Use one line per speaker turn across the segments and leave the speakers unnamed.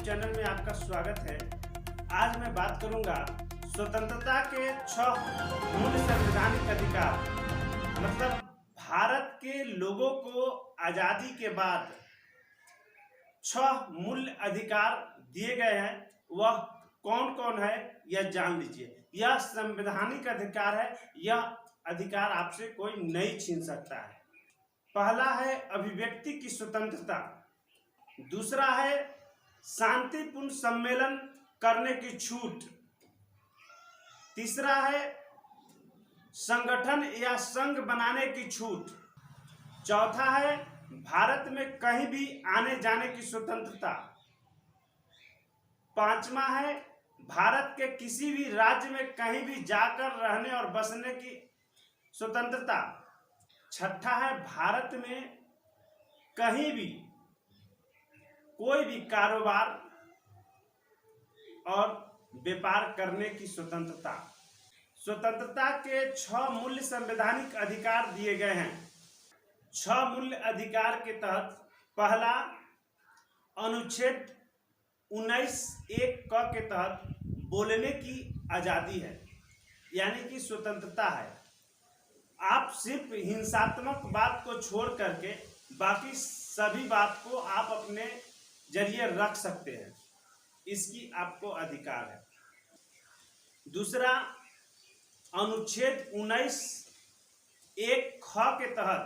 Channel में आपका स्वागत है। आज मैं बात करूंगा स्वतंत्रता के 6 मूल संवैधानिक अधिकार। मतलब भारत के लोगों को आजादी के बाद 6 मूल अधिकार दिए गए हैं। वह कौन कौन है यह जान लीजिए। यह संवैधानिक अधिकार है। यह अधिकार आपसे कोई नहीं छीन सकता है। पहला है अभिव्यक्ति की स्वतंत्रता। दूसरा है शांतिपूर्ण सम्मेलन करने की छूट। तीसरा है संगठन या संघ बनाने की छूट। चौथा है भारत में कहीं भी आने जाने की स्वतंत्रता। पांचवा है भारत के किसी भी राज्य में कहीं भी जाकर रहने और बसने की स्वतंत्रता। छठा है भारत में कहीं भी कोई भी कारोबार और व्यापार करने की स्वतंत्रता। स्वतंत्रता के 6 मूल संवैधानिक अधिकार दिए गए हैं। 6 मूल अधिकार के तहत पहला अनुच्छेद 19(1) क के तहत बोलने की आजादी है, यानी कि स्वतंत्रता है। आप सिर्फ हिंसात्मक बात को छोड़ करके बाकी सभी बात को आप अपने जरिए रख सकते हैं, इसकी आपको अधिकार है। दूसरा अनुच्छेद 19(1) ख के तहत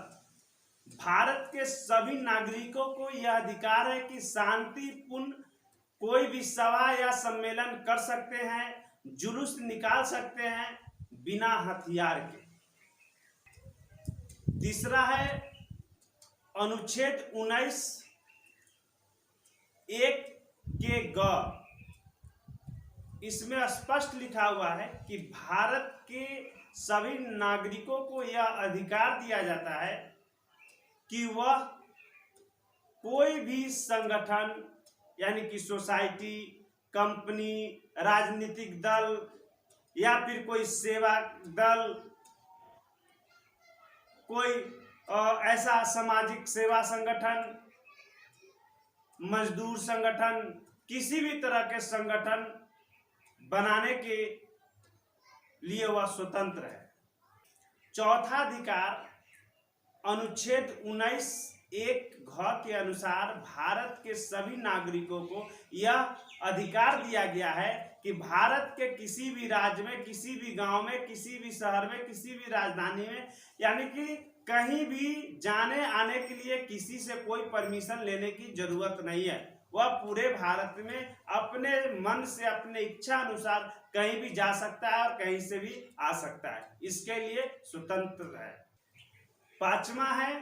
भारत के सभी नागरिकों को यह अधिकार है कि शांतिपूर्ण कोई भी सभा या सम्मेलन कर सकते हैं, जुलूस निकाल सकते हैं बिना हथियार के। तीसरा है अनुच्छेद 19(1) के ग। इसमें स्पष्ट लिखा हुआ है कि भारत के सभी नागरिकों को यह अधिकार दिया जाता है कि वह कोई भी संगठन यानी कि सोसाइटी, कंपनी, राजनीतिक दल या फिर कोई सेवा दल, कोई ऐसा सामाजिक सेवा संगठन, मजदूर संगठन, किसी भी तरह के संगठन बनाने के लिए वह स्वतंत्र है। चौथा अधिकार अनुच्छेद 19(1) घ के अनुसार भारत के सभी नागरिकों को यह अधिकार दिया गया है कि भारत के किसी भी राज्य में, किसी भी गांव में, किसी भी शहर में, किसी भी राजधानी में, यानी कि कहीं भी जाने आने के लिए किसी से कोई परमिशन लेने की जरूरत नहीं है। वह पूरे भारत में अपने मन से, अपने इच्छा अनुसार कहीं भी जा सकता है और कहीं से भी आ सकता है। इसके लिए स्वतंत्र है। पांचवा है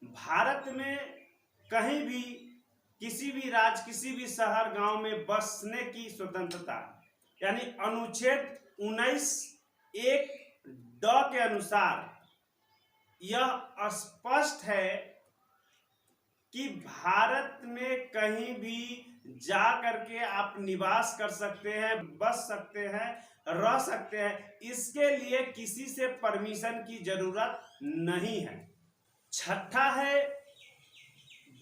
भारत में कहीं भी, किसी भी राज्य, किसी भी शहर, गांव में बसने की स्वतंत्रता। यानी अनुच्छेद 19(1) ड के अनुसार यह स्पष्ट है कि भारत में कहीं भी जा करके आप निवास कर सकते हैं, बस सकते हैं, रह सकते हैं। इसके लिए किसी से परमिशन की जरूरत नहीं है। छठा है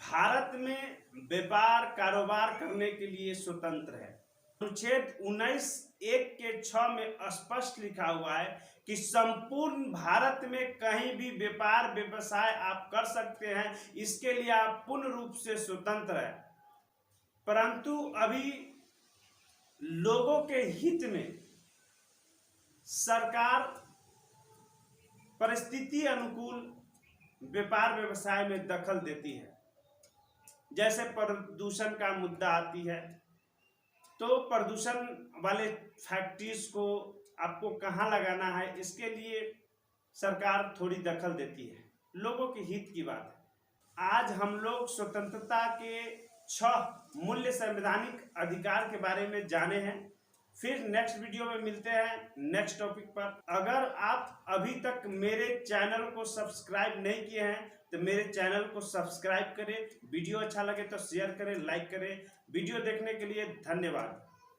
भारत में व्यापार कारोबार करने के लिए स्वतंत्र है। अनुच्छेद 19(1) के 6 में स्पष्ट लिखा हुआ है कि संपूर्ण भारत में कहीं भी व्यापार व्यवसाय आप कर सकते हैं। इसके लिए आप पूर्ण रूप से स्वतंत्र है। परंतु अभी लोगों के हित में सरकार परिस्थिति अनुकूल व्यापार व्यवसाय में दखल देती है। जैसे प्रदूषण का मुद्दा आती है तो प्रदूषण वाले फैक्ट्रीज को आपको कहाँ लगाना है, इसके लिए सरकार थोड़ी दखल देती है। लोगों के हित की बात है। आज हम लोग स्वतंत्रता के 6 मूल्य संवैधानिक अधिकार के बारे में जाने हैं। फिर नेक्स्ट वीडियो में मिलते हैं नेक्स्ट टॉपिक पर। अगर आप अभी तक मेरे चैनल को सब्सक्राइब नहीं किए हैं तो मेरे चैनल को सब्सक्राइब करें। वीडियो अच्छा लगे तो शेयर करें, लाइक करें। वीडियो देखने के लिए धन्यवाद।